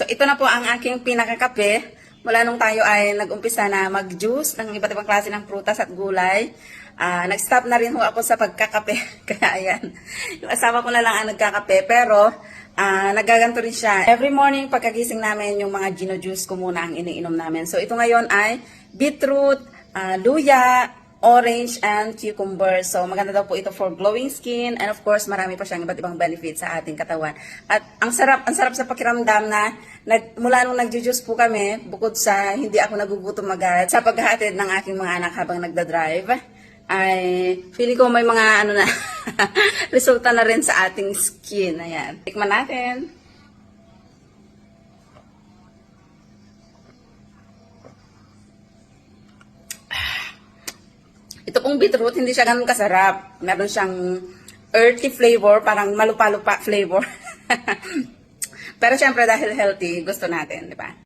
So ito na po ang aking pinakakape. Mula nung tayo ay nag-umpisa na mag-juice ng iba't ibang klase ng prutas at gulay. Nag-stop na rin ho ako sa pagkakape. Kaya ayan, yung asawa ko na lang ang nagkakape. Pero nagaganto rin siya. Every morning pagkagising namin, yung mga gino-juice ko muna ang iniinom namin. So ito ngayon ay beetroot, luya, orange, and cucumber. So, maganda daw po ito for glowing skin. And of course, marami pa siyang iba't ibang benefits sa ating katawan. At ang sarap sa pakiramdam na mula nung nagjujuice po kami, bukod sa hindi ako nagugutom agad, sa paghahatid ng aking mga anak habang nagdadrive, ay feeling ko may mga ano na, resulta na rin sa ating skin. Ayan. Tikman natin. Ito pong beetroot, hindi siya ganun kasarap. Meron siyang earthy flavor, parang malupa-lupa flavor. Pero syempre dahil healthy, gusto natin, di ba?